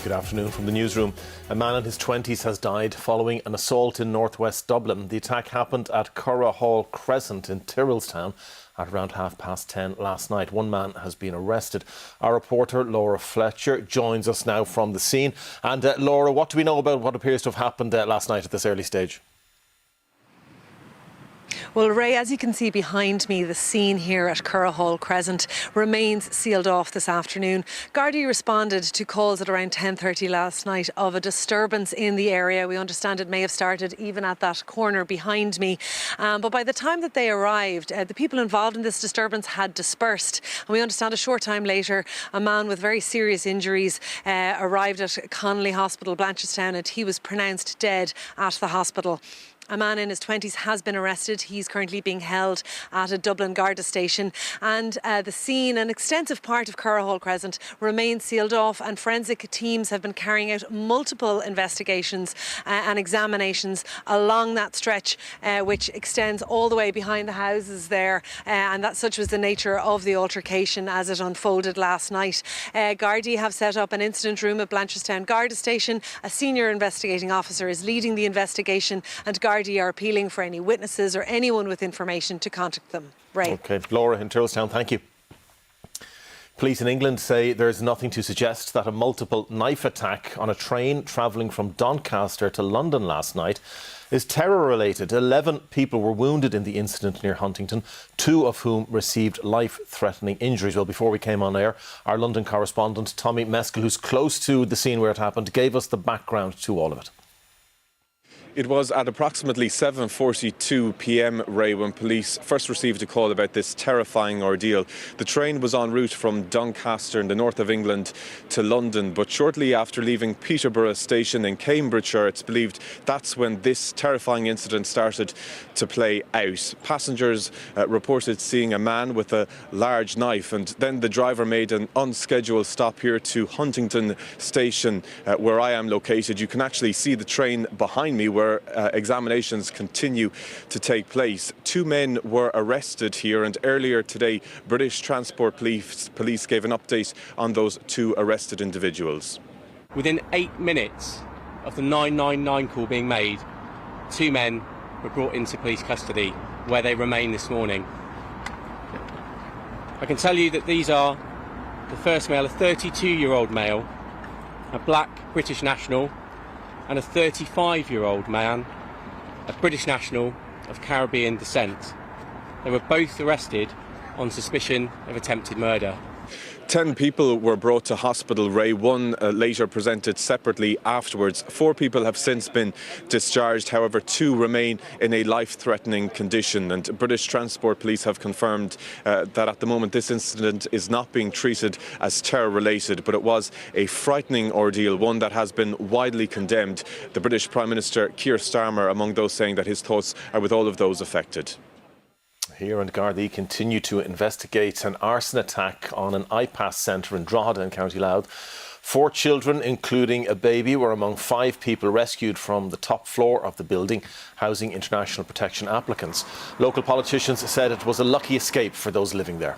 Good afternoon from the newsroom. A man in his 20s has died following an assault in northwest Dublin. The attack happened at Curragh Hall Crescent in Tyrrellstown at around 10:30 last night. One man has been arrested. Our reporter Laura Fletcher joins us now from the scene. And Laura, what do we know about what appears to have happened last night at this early stage? Well, Ray, as you can see behind me, the scene here at Curragh Hall Crescent remains sealed off this afternoon. Gardaí responded to calls at around 10:30 last night of a disturbance in the area. We understand it may have started even at that corner behind me. But by the time that they arrived, the people involved in this disturbance had dispersed. And we understand a short time later, a man with very serious injuries arrived at Connolly Hospital, Blanchardstown, and he was pronounced dead at the hospital. A man in his 20s has been arrested. He's currently being held at a Dublin Garda station. And the scene, an extensive part of Curragh Hall Crescent, remains sealed off, and forensic teams have been carrying out multiple investigations and examinations along that stretch, which extends all the way behind the houses there. And that such was the nature of the altercation as it unfolded last night. Gardaí have set up an incident room at Blanchardstown Garda station. A senior investigating officer is leading the investigation, and Gardaí are appealing for any witnesses or anyone with information to contact them. Ray. OK, Laura in Tyrrellstown, thank you. Police in England say there is nothing to suggest that a multiple knife attack on a train travelling from Doncaster to London last night is terror-related. 11 people were wounded in the incident near Huntington, 2 of whom received life-threatening injuries. Well, before we came on air, our London correspondent Tommy Meskel, who's close to the scene where it happened, gave us the background to all of it. It was at approximately 7:42 p.m, Ray, when police first received a call about this terrifying ordeal. The train was en route from Doncaster in the north of England to London, but shortly after leaving Peterborough station in Cambridgeshire, it's believed that's when this terrifying incident started to play out. Passengers reported seeing a man with a large knife, and then the driver made an unscheduled stop here to Huntington station, where I am located. You can actually see the train behind me, where examinations continue to take place. 2 men were arrested here, and earlier today British Transport Police gave an update on those 2 arrested individuals. Within 8 minutes of the 999 call being made, 2 men were brought into police custody, where they remain this morning. I can tell you that these are the first male, a 32-year-old male, a black British national, and a 35-year-old man, a British national of Caribbean descent. They were both arrested on suspicion of attempted murder. 10 people were brought to hospital, Ray. 1 later presented separately afterwards. 4 people have since been discharged. However, 2 remain in a life-threatening condition. And British Transport Police have confirmed that at the moment this incident is not being treated as terror-related, but it was a frightening ordeal, one that has been widely condemned. The British Prime Minister Keir Starmer among those saying that his thoughts are with all of those affected. Here, and Gardaí continue to investigate an arson attack on an iPass centre in Drogheda in County Louth. 4 children, including a baby, were among 5 people rescued from the top floor of the building housing international protection applicants. Local politicians said it was a lucky escape for those living there.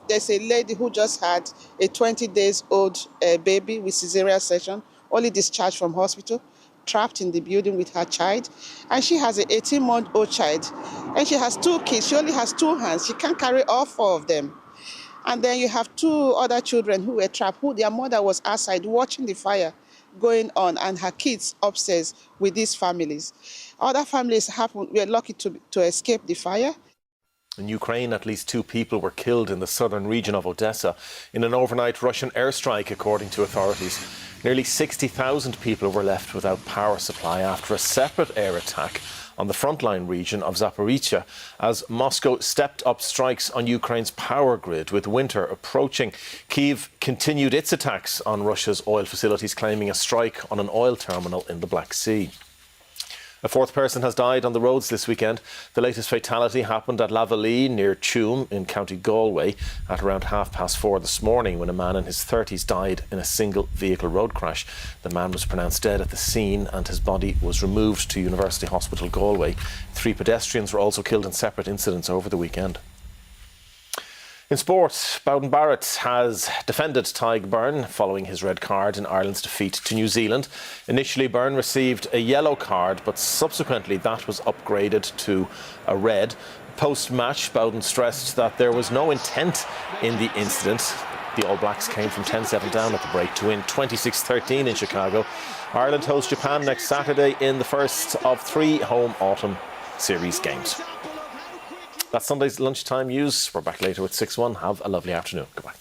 There's a lady who just had a 20-days-old baby with cesarean section, only discharged from hospital, trapped in the building with her child, and she has an 18-month-old child, and she has 2 kids. She only has 2 hands. She can't carry all 4 of them. And then you have 2 other children who were trapped, who their mother was outside watching the fire going on, and her kids upstairs with these families. Other families were lucky to escape the fire. In Ukraine, at least 2 people were killed in the southern region of Odessa in an overnight Russian airstrike, according to authorities. Nearly 60,000 people were left without power supply after a separate air attack on the frontline region of Zaporizhzhia as Moscow stepped up strikes on Ukraine's power grid. With winter approaching, Kyiv continued its attacks on Russia's oil facilities, claiming a strike on an oil terminal in the Black Sea. A 4th person has died on the roads this weekend. The latest fatality happened at Lavalley near Tuam in County Galway at around 4:30 this morning, when a man in his 30s died in a single vehicle road crash. The man was pronounced dead at the scene and his body was removed to University Hospital Galway. 3 pedestrians were also killed in separate incidents over the weekend. In sport, Bowden Barrett has defended Tadhg Byrne following his red card in Ireland's defeat to New Zealand. Initially, Byrne received a yellow card, but subsequently that was upgraded to a red. Post-match, Bowden stressed that there was no intent in the incident. The All Blacks came from 10-7 down at the break to win 26-13 in Chicago. Ireland hosts Japan next Saturday in the first of 3 home autumn series games. That's Sunday's lunchtime news. We're back later with 6-1. Have a lovely afternoon. Goodbye.